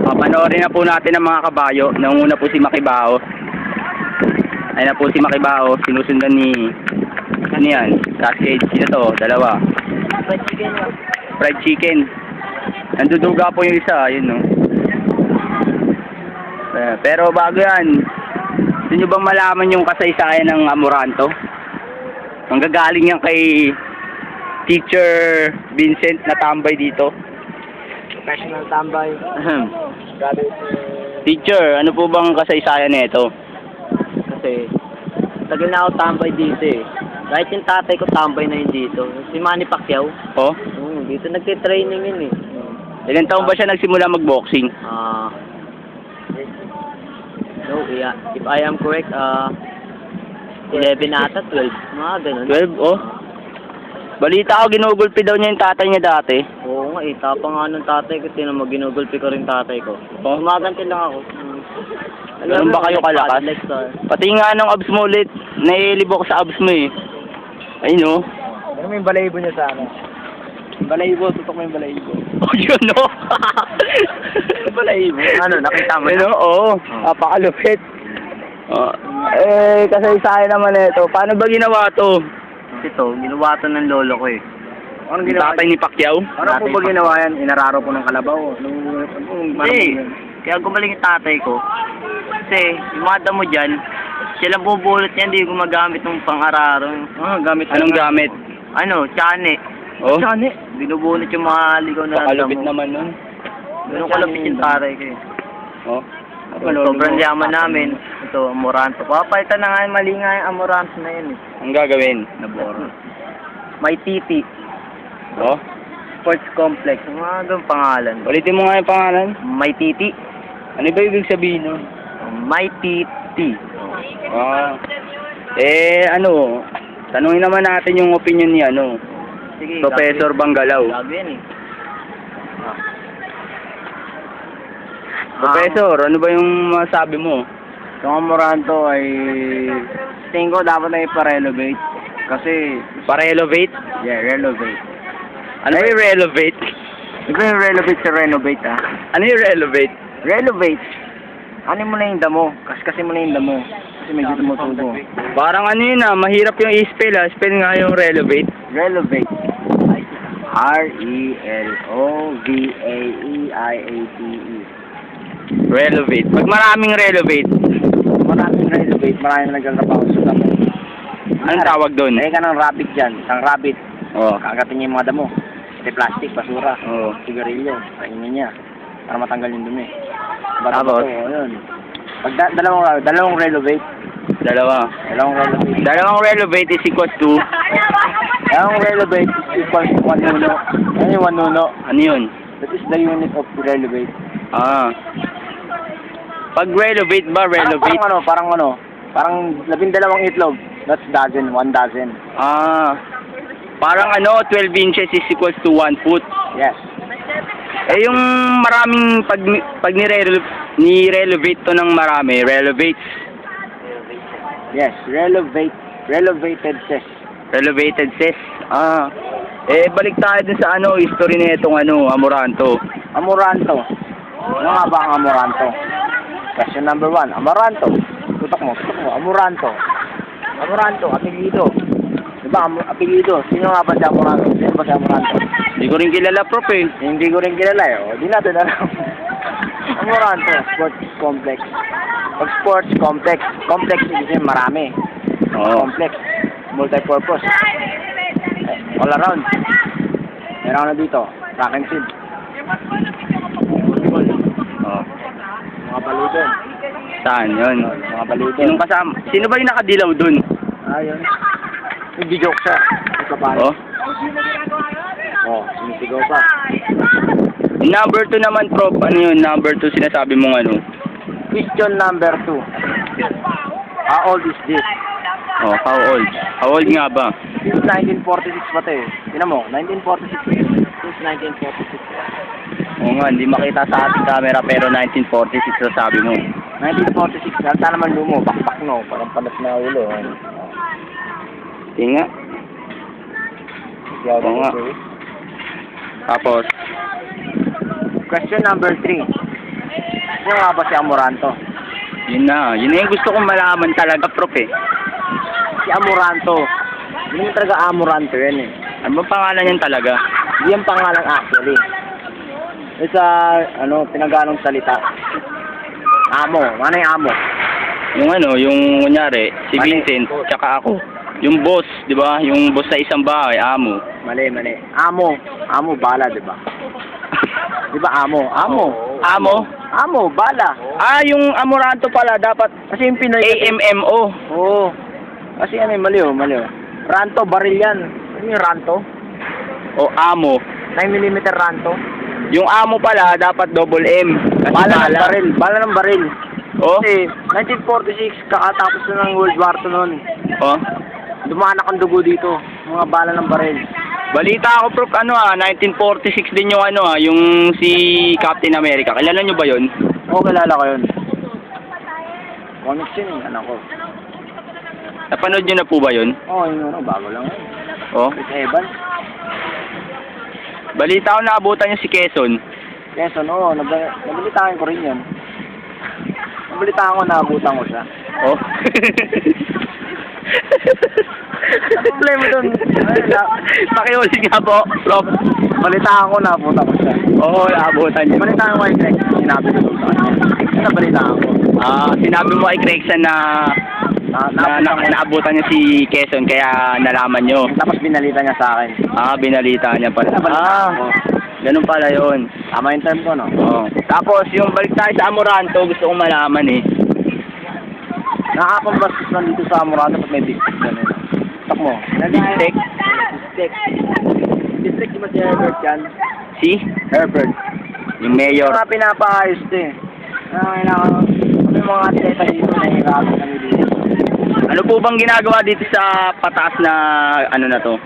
Papanoorin na po natin ang mga kabayo. Nanguna po si Makibao. Ayun na po si Makibao. Sinusundan ni... Ano yan? Cascade. Sino to? Dalawa. Fried chicken. Fried chicken. Nanduduga po yung isa. Ayun, no? Pero bago yan, gusto nyo bang malaman yung kasaysayan ng Amoranto? Ang gagaling yan kay Teacher Vincent na tambay dito. Professional tambay. Teacher, ano po bang kasaysayan nito? Kasi, tagal na ako tambay dito eh. Kahit yung tatay ko tambay na yun dito. Si Manny Pacquiao. Oh? Dito nagtitraining yun eh. Ilan taon ba siya nagsimula mag-boxing? No, yeah. If I am correct, 11 ata, 12. Mga ganun. 12, oh? Balita ko, ginugulpi daw niya yung tatay niya dati. Oo nga eh, tapang nga ng tatay ko. Tinan mo, ginugulpi ko rin tatay ko. Oh? Gumaganti lang ako. Ganun ba kayo kalakas? Pati nga nung abs mo ulit, nailibok sa abs mo eh. Ayun, no? Ano mo yung balayibo niya sa ano? Balayibo, tutok mo yung balayibo. Oh, yun, no? Balayibo? Ano, nakita mo Ano, oo. Napakalupit. Oh. Kasaysayan naman ito. Paano ba ginawa to? Ito, ginawa to ng lolo ko eh. Anong ginawa? Tatay ni Pacquiao? Ano po ba ginawa yan? Inararo po ng kalabaw? Hindi. Kaya gumaling yung tatay ko. Kasi, yung mga damo dyan, sila bubulot niya, hindi gumagamit ng pang-araro. Gamit Anong gamit? Ano, tsane. Oh? Tsane. Binubunot yung mga ligaw na Pakalupit naman nun. Ganun kalapit yung tatay ko eh. Oh? Sobrang yaman namin. Ito, Amoranto. Papalitan na nga, mali nga yung Amoranto na yun eh. Ang gagawin? Naboro. May titi. Oh? Sports Complex. Mga doon pangalan. Ulitin mo nga yung pangalan. May titi. Ano ba ibig sabihin nun? May titi. Ah. Ano? Tanungin naman natin yung opinion ni ano. Sige, Professor Banggalaw. Gabi yan eh. Professor, ano ba yung masabi mo? Itong Amoranto ay tingin ko dapat na ipa-renovate. Kasi, Pa-renovate? yeah, renovate. Ano yung renovate? Di ba yung renovate sa renovate ah? Ano yung renovate? Renovate. Ano mo na yung damo? Kasi mo na yung damo. Kasi medyo tumutubo. Parang ano yun mahirap yung i-spell Spell nga yung renovate. Renovate. R-E-L-O-V-A-E-I-A-T-E. Renovate. Pag maraming renovate, Maraming renovate, maraming nagkatrabaho sa damo. anong tawag doon? Kaya ka ng rabbit dyan, isang rabbit. Oh. Kakatin niya yung mga damo. Pati plastic, basura, Oh. sigarilyo, kainin niya. Para matanggal yung dumi. Tapos? Yun. Pag dalawang renovate. Dalawa. Dalawang renovate. Dalawang renovate is equals to Dalawang renovate is equal to 1 nuno. Ano yung 1 nuno? ano yun? That is the unit of renovate. Ah. Pag renovate ba, renovate? Parang 12 itlog. That's dozen, 1 dozen. Ah. Parang 12 inches is equals to 1 foot. Yes. Yung maraming pag ni-renovate to ng marami, renovate. Yes, relevated says. Relevated says. Ah. Balik tayo dun sa history na itong Amoranto. Amoranto. Ano nga ba ang Amoranto? Question number 1. Amoranto. Tutok mo. Amoranto. Amoranto, apelido. Diba, apelido. Sino nga ba si Amoranto? Sino ba si Amoranto? Hindi ko rin kilala, prof eh. Hindi ko rin kilala eh. Di natin alam. Amoranto, sports complex. Pag sports complex, complex kasi marami. Oo. Complex, multi-purpose. All around. Meron na dito, track and field. Oh. Mga baludon. Saan yun? Mga baludon. Sinong kasama? Sino ba yung nakadilaw dun? Ayun. Hindi joke siya. Ito pa. Oh. Sumisigaw pa. Number 2 naman, prof. Ano yun? Number 2 sinasabi mong ano? Question number 2. How old is this? Oh, how old? How old nga ba? Since 1946 pa ito eh. Tinan mo, 1946. Since 1946. Oo nga, hindi makita sa ating camera pero 1946 na sabi mo. 1946. Saan naman lumo? Bakbak no. Parang panas na ulo. Tinga. Oo nga. Tapos, Question number 3. Sino nga ba si Amoranto? yun na yung gusto kong malaman talaga, prof eh. Si Amoranto. Hindi talaga Amoranto yan eh. Ano bang pangalan yan talaga? Hindi yung pangalan actually. Isa, tinagalong salita. Amo. Ano yung amo? Yung yung kunyari, si Mali. Vincent, tsaka ako. Yung boss, di ba? Yung boss sa isang bahay, amo. Mali. Amo. Amo, bala, di ba? Di ba amo? Amo. Amo? Amo, bala. Ah, yung Amoranto pala, dapat Kasi yung Pinoy... AMMO. Oo. Kasi mali oh. Ranto, baril yan. Ano yung ranto? O amo. 9mm ranto. Yung amo pala, dapat double M. Kasi Bala ng baril. Bala ng baril. Oh? Kasi 1946, kakatapos na ng World War II noon. Oh? Dumanak ang dugo dito. Mga bala ng baril. Balita ako, prof, 1946 din yung yung si Captain America. Kilala nyo ba yun? Oo, kilala ko yun. Comics yun, anak ko. Napanood nyo na po ba yun? Oo, yun, bago lang yun. Oh? Chris Evans. Balita ko naabutan nyo si Quezon. Quezon, oo, nabalitaan ko rin yun. Nabalitaan ko, naabutan ko siya. Oh? Ang problema dun, Pakiulit nga po, prof. balitaan ko, naabutan ko siya. Oo, naabutan nyo. Balitaan ko kay Greg, sinabi ko sa kanya. Nabalitaan ko. Ah, sinabi mo kay Gregson na naabutan niya si Quezon, kaya nalaman nyo. Tapos binalita niya sa akin. Ah, binalita niya pala. Nabalitaan ko. Ganun pala yun. Tama yung term ko, no? Oo. Tapos, yung balik tayo sa Amoranto, gusto kong malaman eh. Nakakapambastos lang dito sa Amoranto pag may district ka nila. Tak mo. District? District di ba si Herbert yan? Si? Herbert. Yung mayor. Mga pinapaayos to eh. May mga atleta dito na hirapan kami dito. Ano po bang ginagawa dito sa pataas na na to?